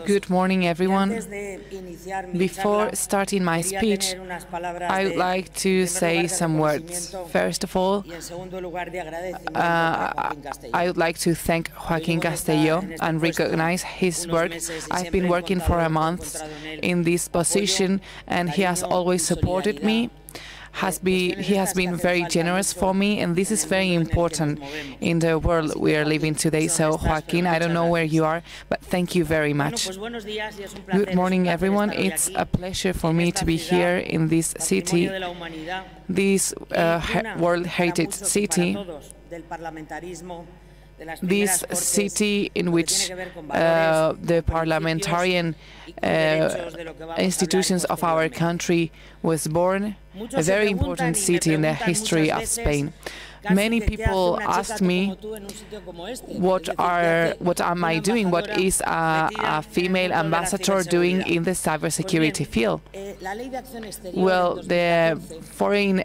Good morning, everyone. Before starting my speech, I would like to say some words. First of all, I would like to thank Joaquín Castelló and recognize his work. I've been working for a month in this position, and he has always supported me. He has been very generous for me, and this is very important in the world we are living today. So, Joaquín, I don't know where you are, but thank you very much. Good morning, everyone. It's a pleasure for me to be here in this city, this World Heritage City, this city in which the parliamentarian institutions of our country was born, a very important city in the history of Spain. Many people ask me, what am I doing? What is a female ambassador doing in the cybersecurity field? Well, the foreign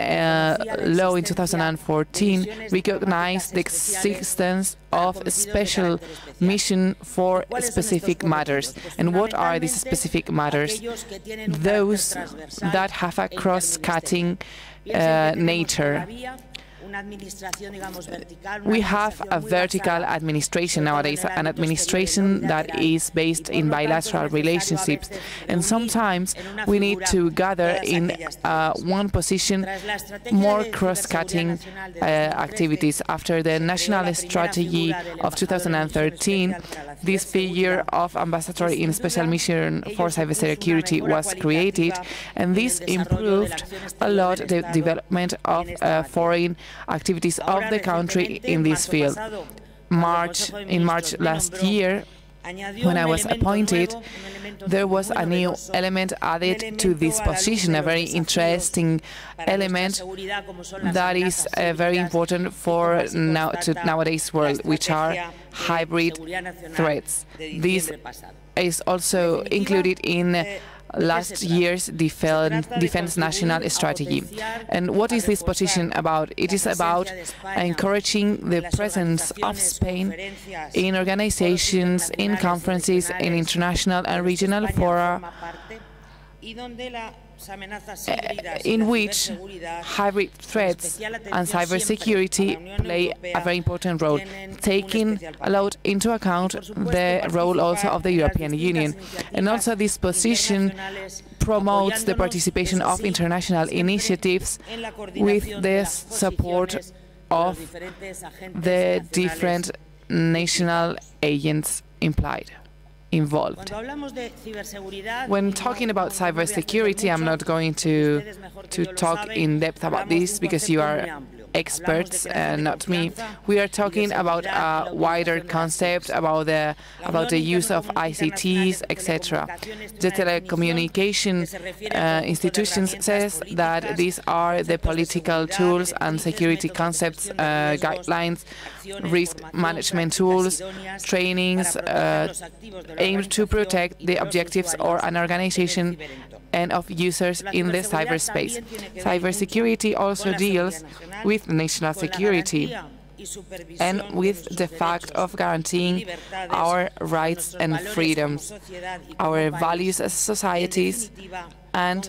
law in 2014 recognized the existence of a special mission for specific matters. And what are these specific matters? Those that have a cross-cutting nature. We have a vertical administration nowadays, an administration that is based in bilateral relationships, and sometimes we need to gather in one position more cross-cutting activities. After the national strategy of 2013, this figure of ambassador in special mission for cybersecurity was created, and this improved a lot the development of foreign activities of the country in this field. In March last year, when I was appointed, there was a new element added to this position, a very interesting element that is very important for nowadays world, which are hybrid threats. This is also included in last year's Defense National Strategy. And what is this position about? It is about encouraging the presence of Spain in organizations, in conferences, in international and regional fora, in which hybrid threats and cybersecurity play a very important role, taking a lot into account the role also of the European Union. And also this position promotes the participation of international initiatives with the support of the different national agents involved. When talking about cybersecurity, I'm not going to talk in depth about this because you are experts and not me. We are talking about a wider concept about the use of ICTs, etc. The telecommunication institutions says that these are the political tools and security concepts, guidelines, risk management tools, trainings aimed to protect the objectives of an organization and of users in the cyberspace. Cybersecurity also deals with national security and with the fact of guaranteeing our rights and freedoms, our values as societies, and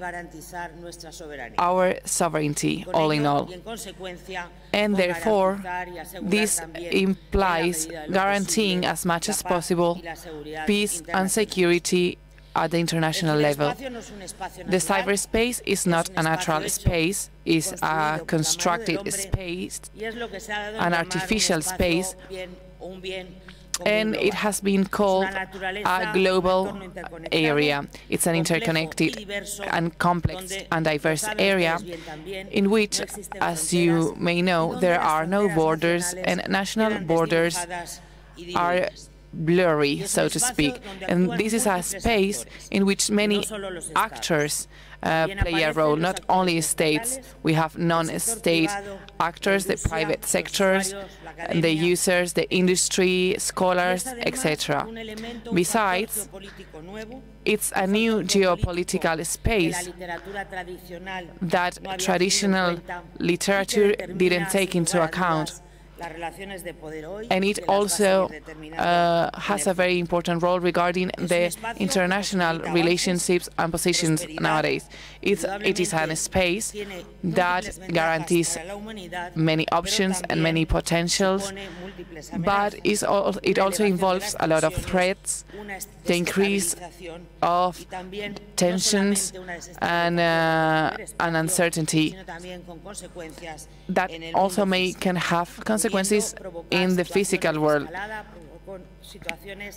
our sovereignty, all in all. And therefore, this implies guaranteeing as much as possible peace and security at the international level. The cyberspace is not a natural space, it's a constructed space, an artificial space, and it has been called a global area. It's an interconnected and complex and diverse area in which, as you may know, there are no borders, and national borders are blurry, so to speak. And this is a space in which many actors play a role. Not only states, we have non-state actors, the private sectors, the users, the industry, scholars, etc. Besides, it's a new geopolitical space that traditional literature didn't take into account. And it also has a very important role regarding the international relationships and positions nowadays. It is a space that guarantees many options and many potentials, but it also involves a lot of threats, the increase of tensions and uncertainty that also can have consequences in the physical world.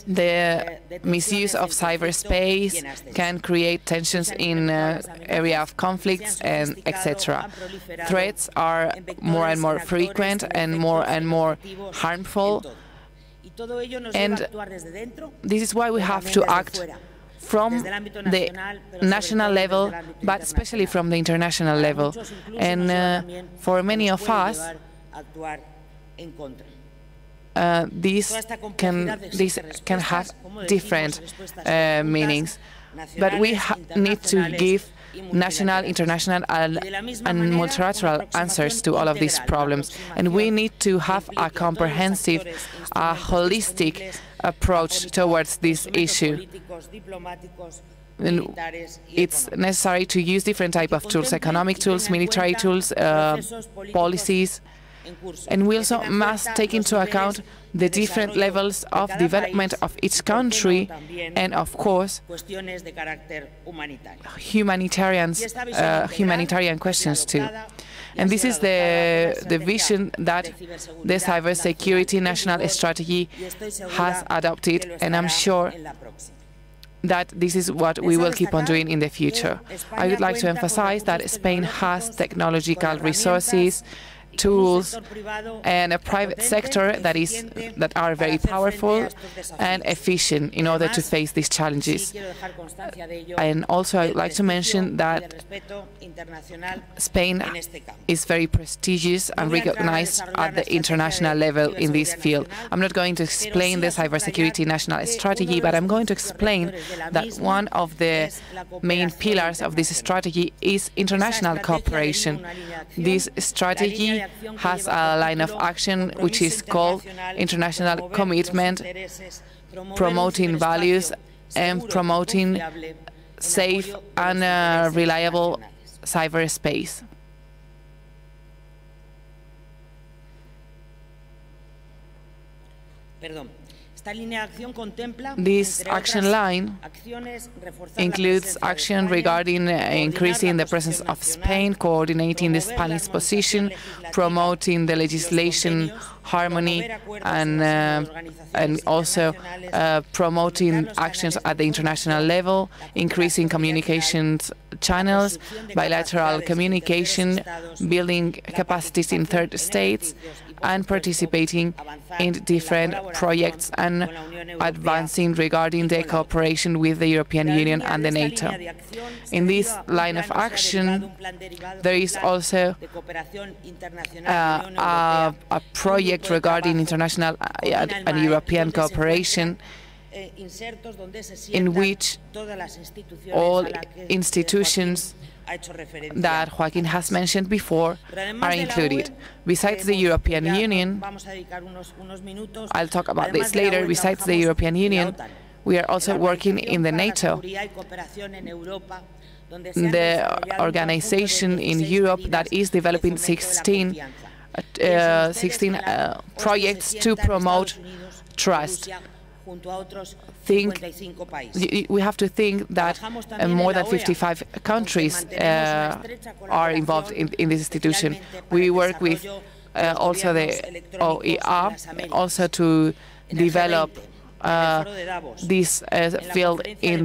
The misuse of cyberspace can create tensions in area of conflicts and etc. Threats are more and more frequent and more harmful, and this is why we have to act from the national level, but especially from the international level. And for many of us, this can have different meanings, but we need to give national, international, and multilateral answers to all of these problems. And we need to have a comprehensive, holistic approach towards this issue. And it's necessary to use different types of tools, economic tools, military tools, policies. And we also must take into account the different levels of development of each country and, of course, humanitarian questions too. And this is the vision that the Cybersecurity National Strategy has adopted, and I'm sure that this is what we will keep on doing in the future. I would like to emphasize that Spain has technological resources, tools, and a private sector that are very powerful and efficient in order to face these challenges. And also I would like to mention that Spain is very prestigious and recognized at the international level in this field. I'm not going to explain the Cybersecurity National Strategy, but I'm going to explain that one of the main pillars of this strategy is international cooperation. This strategy has a line of action which is called international commitment, promoting values and promoting safe and reliable cyberspace. This action line includes action regarding increasing the presence of Spain, coordinating the Spanish position, promoting the legislation harmony, and also promoting actions at the international level, increasing communications channels, bilateral communication, building capacities in third states, and participating in different projects and advancing regarding the cooperation with the European Union and the NATO. In this line of action, there is also a project regarding international and European cooperation in which all institutions that Joaquin has mentioned before are included. Besides the European Union, I'll talk about this later, besides the European Union, we are also working in the NATO, the organization in Europe that is developing 16 projects to promote trust. We have to think that more than 55 countries are involved in this institution. We work with also the OER, also to develop this field in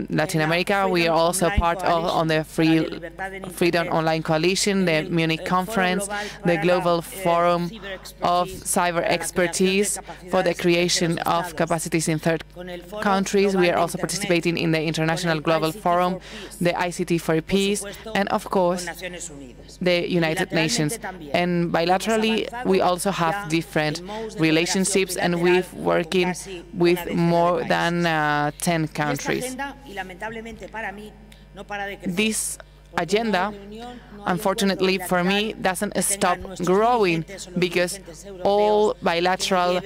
Latin America. We are also part of on the Freedom Online Coalition, the Munich Conference, the Global Forum of Cyber Expertise for the creation of capacities in third countries. We are also participating in the International Global Forum, the ICT for Peace, and of course the United Nations. And bilaterally, we also have different relationships, and we're working with more than 10 countries. This agenda, unfortunately for me, doesn't stop growing, because all bilateral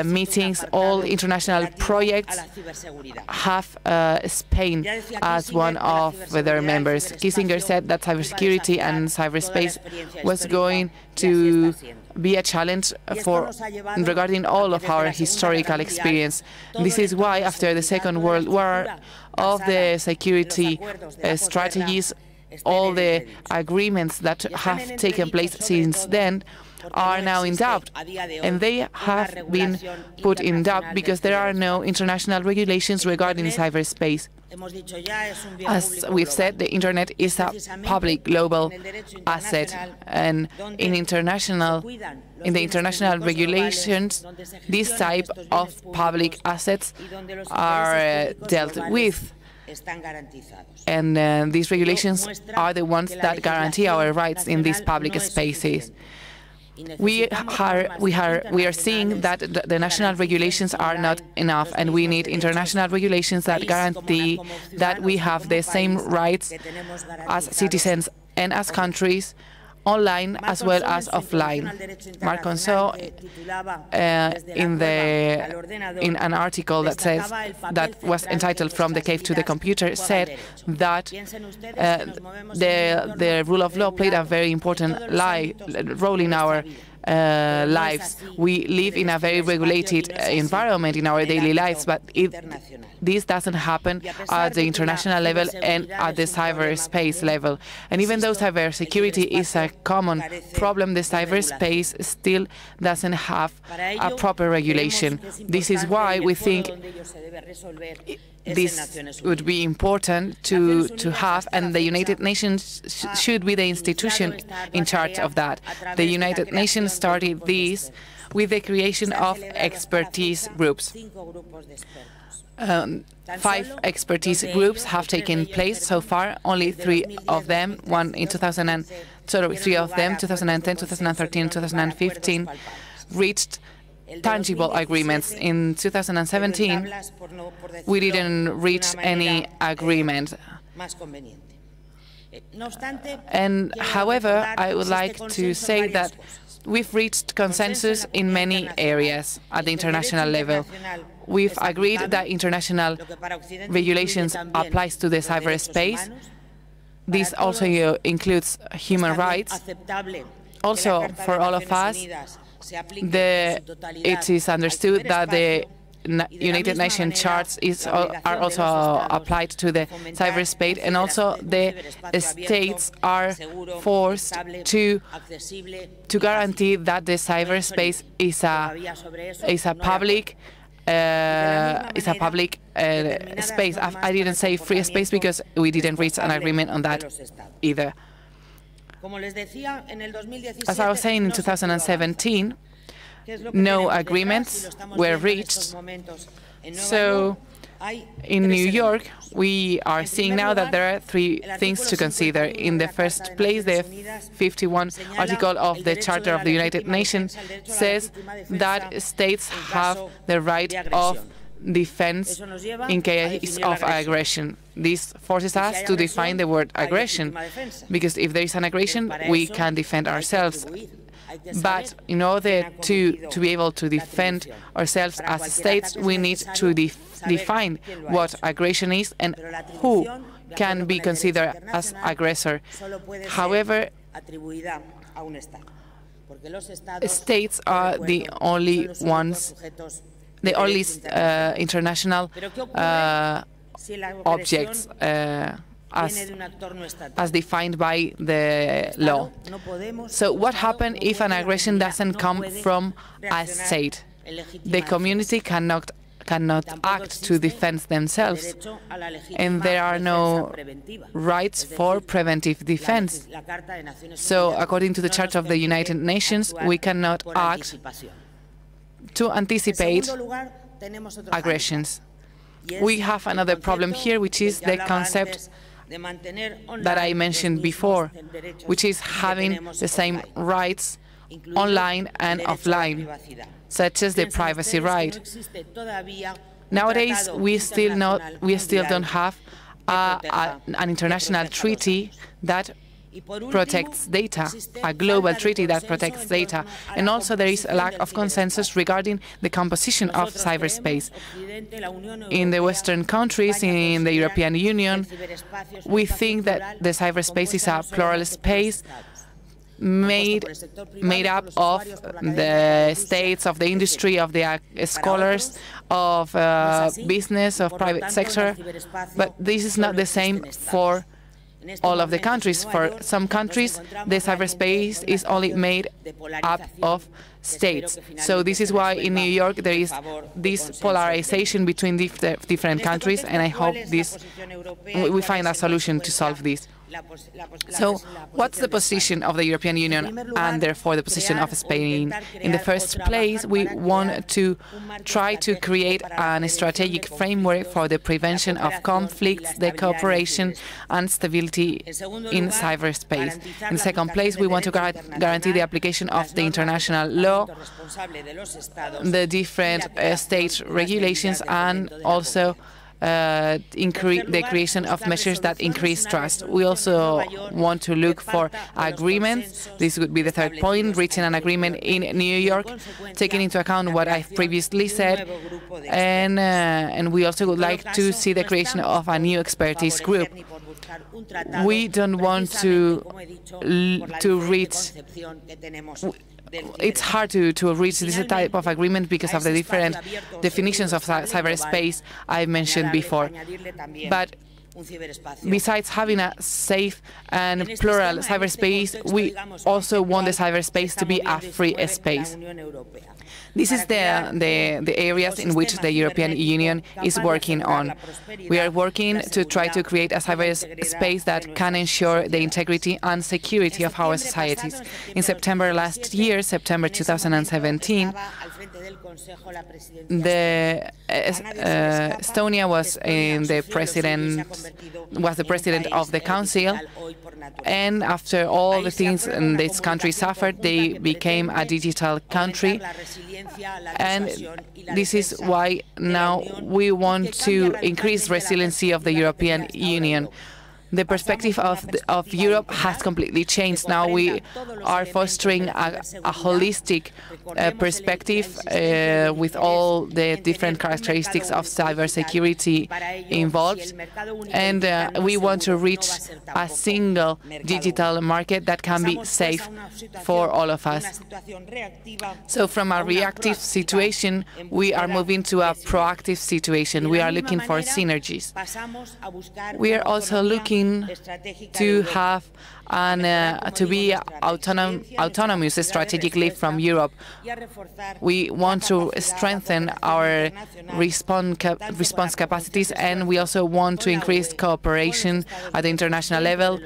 meetings, all international projects have Spain as one of their members. Kissinger said that cybersecurity and cyberspace was going to be a challenge regarding all of our historical experience. This is why, after the Second World War, all the security strategies, all the agreements that have taken place since then are now in doubt, and they have been put in doubt because there are no international regulations regarding cyberspace. As we've said, the Internet is a public global asset, and in the international regulations, this type of public assets are dealt with. And these regulations are the ones that guarantee our rights in these public spaces. We are seeing that the national regulations are not enough, and we need international regulations that guarantee that we have the same rights as citizens and as countries, online as well as offline. Marc Conso, in an article that was entitled "From the Cave to the Computer," said that the rule of law played a very important role in our lives. We live in a very regulated environment in our daily lives, but this doesn't happen at the international level and at the cyberspace level. And even though cybersecurity is a common problem, the cyberspace still doesn't have a proper regulation. This is why we think this would be important to have, and the United Nations should be the institution in charge of that. The United Nations started this with the creation of expertise groups. 5 expertise groups have taken place so far. Only 3 of them, 2010, 2013, 2015, reached tangible agreements. In 2017, we didn't reach any agreement. And however, I would like to say that we've reached consensus in many areas at the international level. We've agreed that international regulations applies to the cyberspace. This also includes human rights. Also, for all of us, it is understood that the United Nations charts are also applied to the cyberspace, and also the states are forced to guarantee that the cyberspace is a public space. I didn't say free space because we didn't reach an agreement on that either. As I was saying, in 2017, no agreements were reached. So in New York, we are seeing now that there are 3 things to consider. In the first place, the 51 article of the Charter of the United Nations says that states have the right of defense in case of aggression. This forces us to define the word aggression, because if there is an aggression, we can defend ourselves. But in order to be able to defend ourselves as states, we need to define what aggression is and who can be considered as aggressor. However, states are the only ones, the only international objects as defined by the law. So what happens if an aggression doesn't come from a state? The community cannot act to defend themselves, and there are no rights for preventive defense. So, according to the Charter of the United Nations, we cannot act to anticipate aggressions. We have another problem here, which is the concept that I mentioned before, which is having the same rights online and offline, such as the privacy right. Nowadays, we still don't have an international treaty that protects data, a global treaty that protects data. And also there is a lack of consensus regarding the composition of cyberspace. In the Western countries, in the European Union, we think that the cyberspace is a plural space made up of the states, of the industry, of the scholars, of business, of private sector. But this is not the same for all of the countries. For some countries, the cyberspace is only made up of states. So this is why in New York there is this polarization between different countries, and I hope we find a solution to solve this. So, what's the position of the European Union and therefore the position of Spain? In the first place, we want to try to create a strategic framework for the prevention of conflicts, the cooperation and stability in cyberspace. In the second place, we want to guarantee the application of the international law, the different state regulations, and also the creation of measures that increase trust. We also want to look for agreements. This would be the third point, reaching an agreement in New York, taking into account what I've previously said, and we also would like to see the creation of a new expertise group. We don't want to reach. It's hard to reach this type of agreement because of the different definitions of cyberspace I mentioned before. But besides having a safe and plural cyberspace, we also want the cyberspace to be a free space. This is the areas in which the European Union is working on. We are working to try to create a cyberspace that can ensure the integrity and security of our societies. In September last year, September 2017, Estonia was the president of the Council, and after all the things this country suffered, they became a digital country. And this is why now we want to increase resiliency of the European Union. The perspective of Europe has completely changed. Now we are fostering a holistic perspective with all the different characteristics of cybersecurity involved, and we want to reach a single digital market that can be safe for all of us. So from a reactive situation, we are moving to a proactive situation. We are looking for synergies. We are also looking to have to be autonomous strategically from Europe. We want to strengthen our response capacities, and we also want to increase cooperation at the international level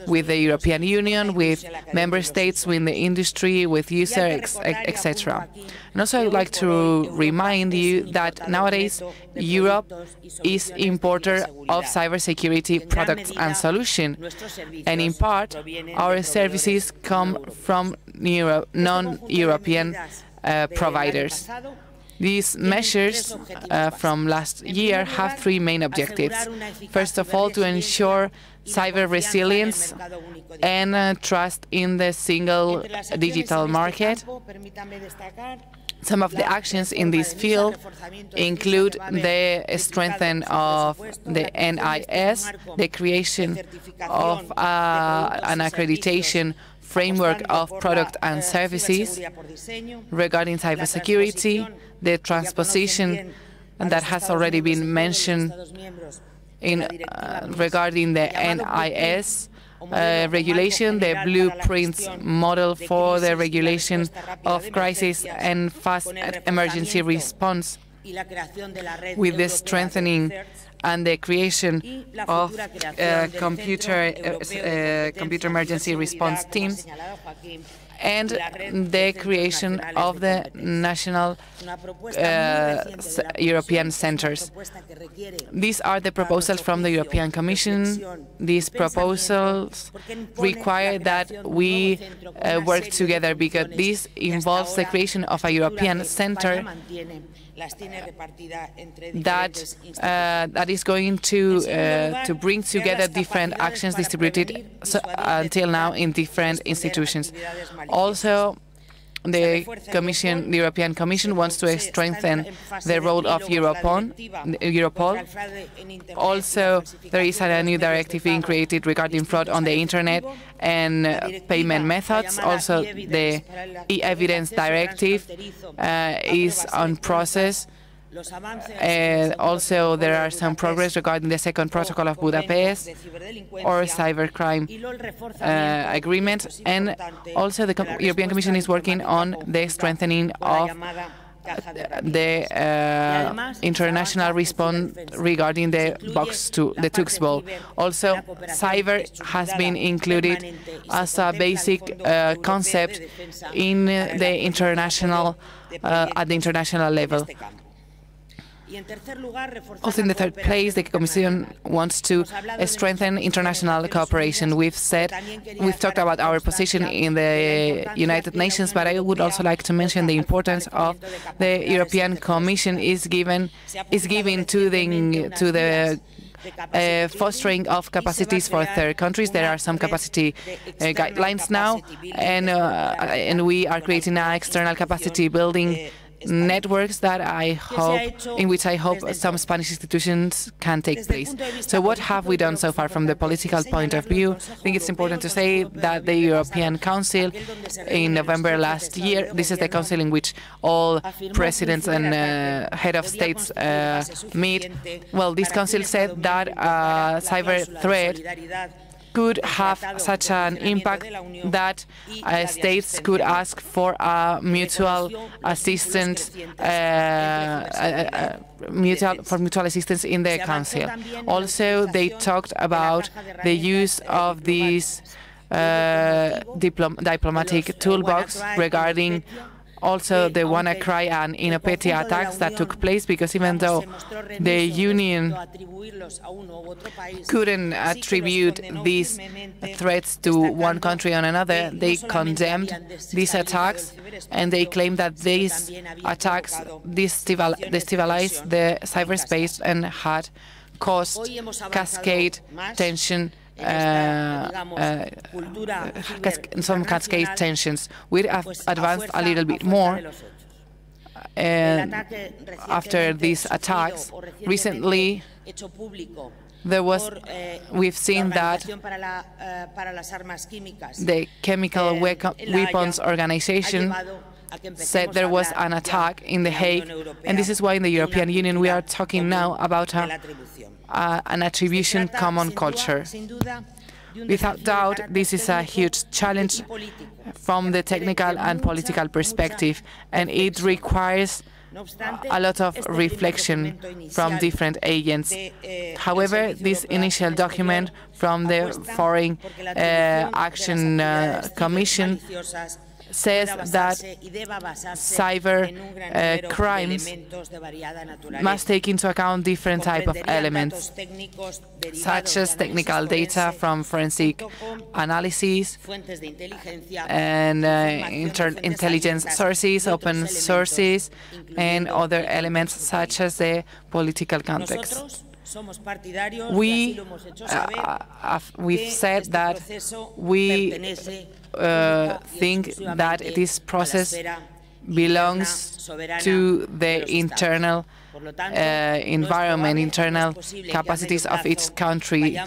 with the European Union, with member states, with the industry, with users, etc. And also I would like to remind you that nowadays Europe is importer of cybersecurity products and solutions, and in part our services come from non-European providers. These measures from last year have three main objectives. First of all, to ensure cyber resilience and trust in the single digital market. Some of the actions in this field include the strengthening of the ENISE, the creation of an accreditation framework of products and services regarding cybersecurity, the transposition that has already been mentioned regarding the ENISE regulation, the blueprint model for the regulation of crisis and fast emergency response, with the strengthening and the creation of computer emergency response teams, and the creation of the national European centers. These are the proposals from the European Commission. These proposals require that we work together, because this involves the creation of a European center that is going to bring together different actions distributed until now in different institutions. Also, the European Commission wants to strengthen the role of Europol. Also, there is a new directive being created regarding fraud on the internet and payment methods. Also, the e-evidence directive is on process. Also, there are some progress regarding the second protocol of Budapest or cybercrime agreement, and also the European Commission is working on the strengthening of the international response regarding the Tux ball. Also, cyber has been included as a basic concept in the international at the international level. Also, in the third place, the Commission wants to strengthen international cooperation. We've talked about our position in the United Nations, but I would also like to mention the importance of the European Commission is giving to the fostering of capacities for third countries. There are some capacity guidelines now, and we are creating an external capacity building networks that in which I hope some Spanish institutions can take place. So what have we done so far from the political point of view? I think it's important to say that the European Council in November last year, this is the council in which all presidents and head of states meet. Well, this council said that cyber threat could have such an impact that states could ask for a mutual assistance, mutual assistance in the Council. Also, they talked about the use of these diplomatic toolbox regarding also the WannaCry and Inopeti attacks that took place, because even though the Union couldn't attribute these threats to one country or another, they condemned these attacks, and they claimed that these attacks destabilized the cyberspace and had caused cascade tension. Some cascade tensions. We have advanced a little bit more after these attacks. Recently, we've seen that the Chemical Weapons Organization said there was an attack in The Hague, and this is why in the European Union we are talking now about an attribution common culture. Without doubt, this is a huge challenge from the technical and political perspective, and it requires a lot of reflection from different agents. However, this initial document from the Foreign Action Commission says that cyber crimes must take into account different types of elements, such as technical data from forensic analyses and intelligence sources, open sources, and other elements such as the political context. We've said that we think that this process belongs to the internal environment, internal capacities of each country.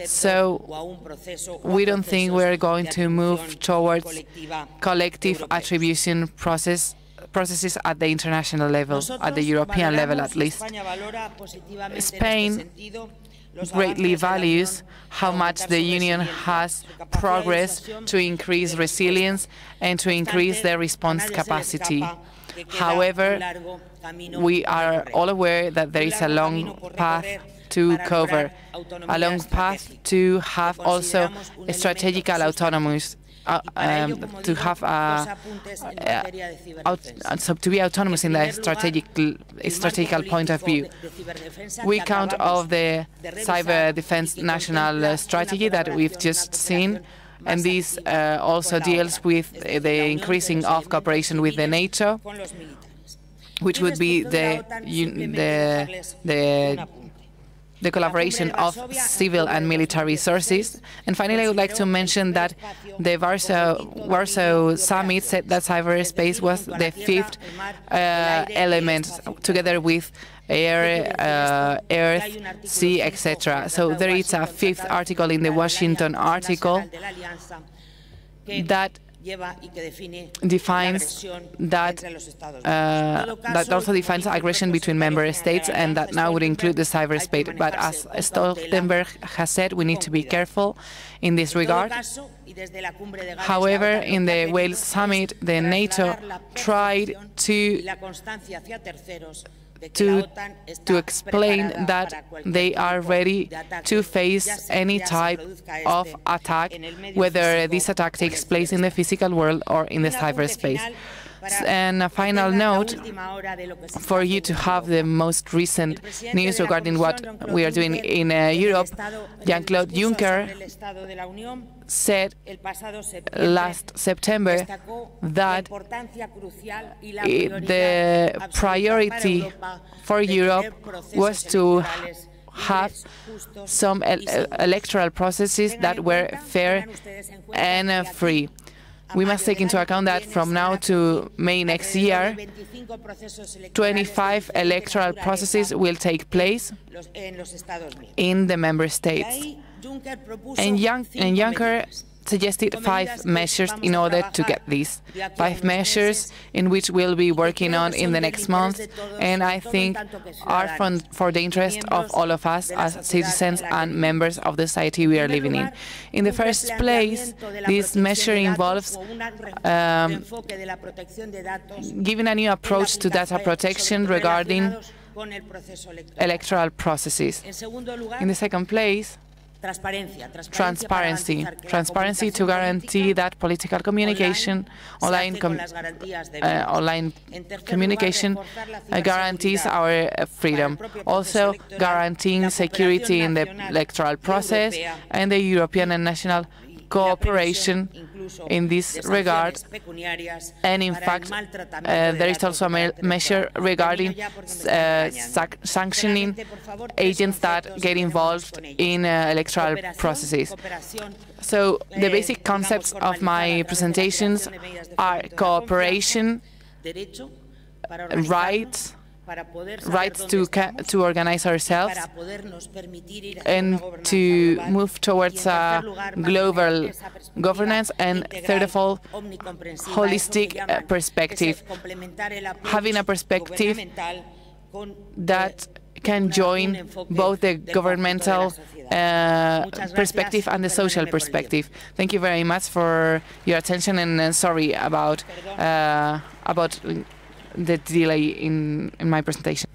So we don't think we're going to move towards collective attribution processes at the international level, at the European level at least. Spain greatly values how much the Union has progressed to increase resilience and to increase their response capacity. However, we are all aware that there is a long path to cover, a long path to have also strategical autonomy, to have to be autonomous in the strategical point of view. We count of the cyber defense national strategy that we've just seen, and this also deals with the increasing of cooperation with the NATO, which would be the collaboration of civil and military sources. And finally, I would like to mention that the Warsaw Summit said that cyberspace was the fifth element, together with air, earth, sea, etc. So there is a fifth article in the Washington article that defines that also defines aggression between member states, and that now would include the cyberspace. But as Stoltenberg has said, we need to be careful in this regard. However, in the Wales summit, the NATO tried to explain that they are ready to face any type of attack, whether this attack takes place in the physical world or in the cyberspace. And a final note, for you to have the most recent news regarding what we are doing in Europe, Jean-Claude Juncker said last September that the priority for Europe was to have some electoral processes that were fair and free. We must take into account that from now to May next year, 25 electoral processes will take place in the member states. And Juncker suggested 5 measures in order to get these. 5 measures in which we'll be working on in the next month, and I think are for the interest of all of us as citizens and members of the society we are living in. In the first place, this measure involves giving a new approach to data protection regarding electoral processes. In the second place, transparency to guarantee that political communication, online communication guarantees our freedom. Also guaranteeing security in the electoral process and the European and national cooperation in this regard. And in fact, there is also a measure regarding sanctioning agents that get involved in electoral processes. So the basic concepts of my presentations are cooperation, rights to organize ourselves and to move towards a global governance, and third of all, holistic perspective, having a perspective that can join both the governmental perspective and the social perspective. Thank you very much for your attention, and sorry about the delay in my presentation.